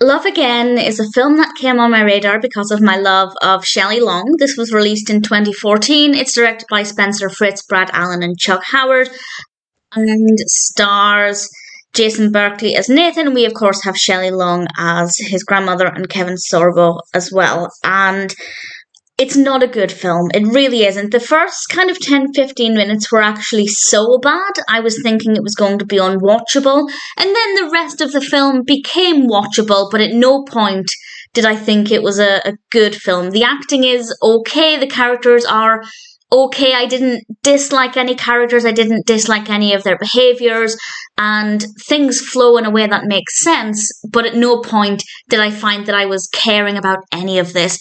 Love Again is a film that came on my radar because of my love of Shelley Long. This was released in 2014. It's directed by Spencer Fritz, Brad Allen, and Chuck Howard, and stars Jason Berkeley as Nathan. We, of course, have Shelley Long as his grandmother and Kevin Sorbo as well. And it's not a good film. It really isn't. The first kind of 10-15 minutes were actually so bad, I was thinking it was going to be unwatchable. And then the rest of the film became watchable, but at no point did I think it was a good film. The acting is okay. The characters are okay. I didn't dislike any characters. I didn't dislike any of their behaviours. And things flow in a way that makes sense. But at no point did I find that I was caring about any of this.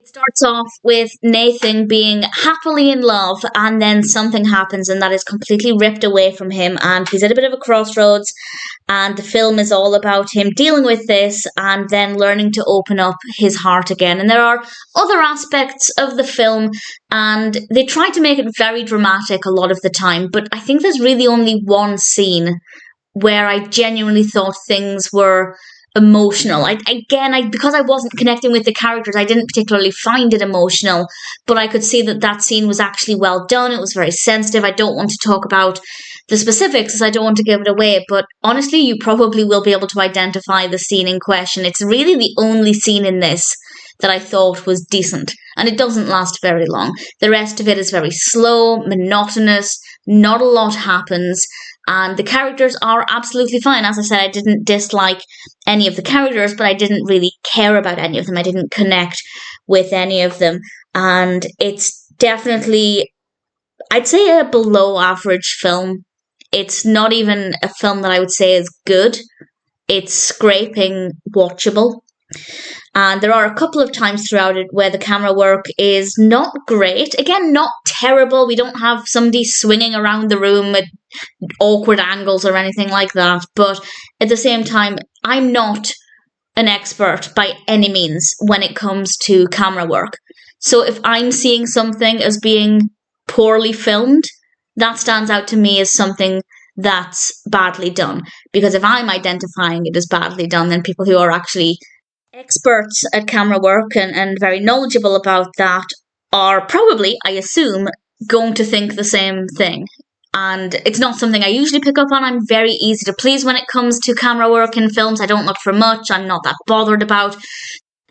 Starts off with Nathan being happily in love, and then something happens and that is completely ripped away from him, and he's at a bit of a crossroads, and the film is all about him dealing with this and then learning to open up his heart again. And there are other aspects of the film, and they try to make it very dramatic a lot of the time, but I think there's really only one scene where I genuinely thought things were emotional. Because I wasn't connecting with the characters, I didn't particularly find it emotional, but I could see that scene was actually well done. It was very sensitive. I don't want to talk about the specifics as I don't want to give it away, but honestly, you probably will be able to identify the scene in question. It's really the only scene in this that I thought was decent, and it doesn't last very long. The rest of it is very slow, monotonous, not a lot happens, and the characters are absolutely fine. As I said, I didn't dislike any of the characters, but I didn't really care about any of them. I didn't connect with any of them. And it's definitely, I'd say, a below average film. It's not even a film that I would say is good. It's scraping watchable. And there are a couple of times throughout it where the camera work is not great. Again, not terrible. We don't have somebody swinging around the room at awkward angles or anything like that. But at the same time, I'm not an expert by any means when it comes to camera work. So if I'm seeing something as being poorly filmed, that stands out to me as something that's badly done. Because if I'm identifying it as badly done, then people who are actually experts at camera work and very knowledgeable about that are probably, I assume, going to think the same thing. And it's not something I usually pick up on. I'm very easy to please when it comes to camera work in films. I don't look for much. I'm not that bothered about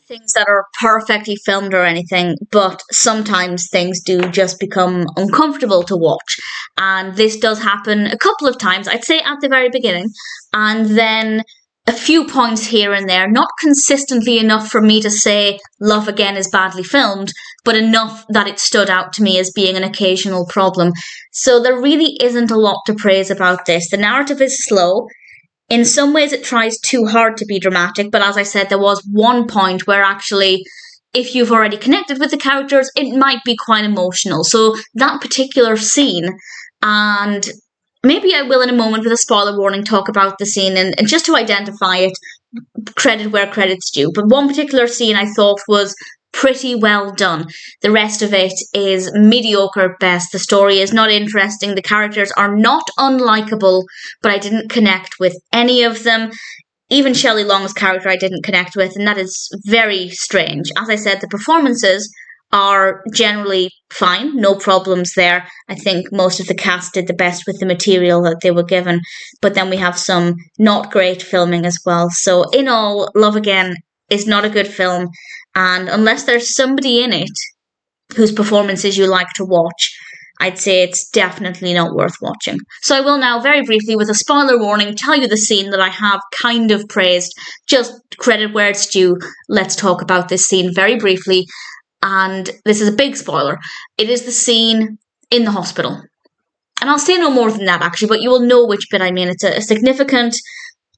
things that are perfectly filmed or anything, but sometimes things do just become uncomfortable to watch. And this does happen a couple of times, I'd say at the very beginning, and then a few points here and there, not consistently enough for me to say Love Again is badly filmed, but enough that it stood out to me as being an occasional problem. So there really isn't a lot to praise about this. The narrative is slow. In some ways it tries too hard to be dramatic, but as I said, there was one point where actually, if you've already connected with the characters, it might be quite emotional. So that particular scene, and maybe I will in a moment with a spoiler warning talk about the scene, and just to identify it, credit where credit's due. But one particular scene I thought was pretty well done. The rest of it is mediocre at best. The story is not interesting. The characters are not unlikable, but I didn't connect with any of them. Even Shelley Long's character I didn't connect with, and that is very strange. As I said, the performances are generally fine, no problems there. I think most of the cast did the best with the material that they were given, but then we have some not great filming as well. So in all, Love Again is not a good film, and unless there's somebody in it whose performances you like to watch, I'd say it's definitely not worth watching. So I will now, very briefly, with a spoiler warning, tell you the scene that I have kind of praised. Just credit where it's due. Let's talk about this scene very briefly. And this is a big spoiler. It is the scene in the hospital. And I'll say no more than that, actually, but you will know which bit I mean. It's a significant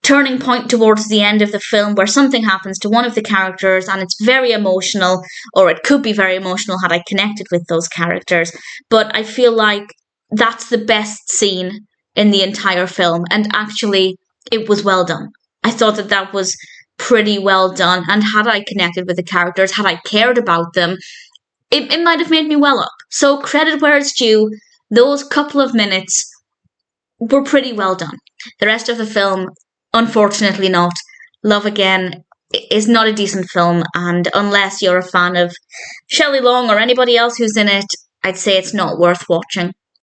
turning point towards the end of the film where something happens to one of the characters and it's very emotional, or it could be very emotional had I connected with those characters. But I feel like that's the best scene in the entire film, and actually it was well done. I thought that was pretty well done, and had I connected with the characters, had I cared about them, it might have made me well up. So credit where it's due, those couple of minutes were pretty well done. The rest of the film, unfortunately not. Love Again is not a decent film, and unless you're a fan of Shelley Long or anybody else who's in it, I'd say it's not worth watching.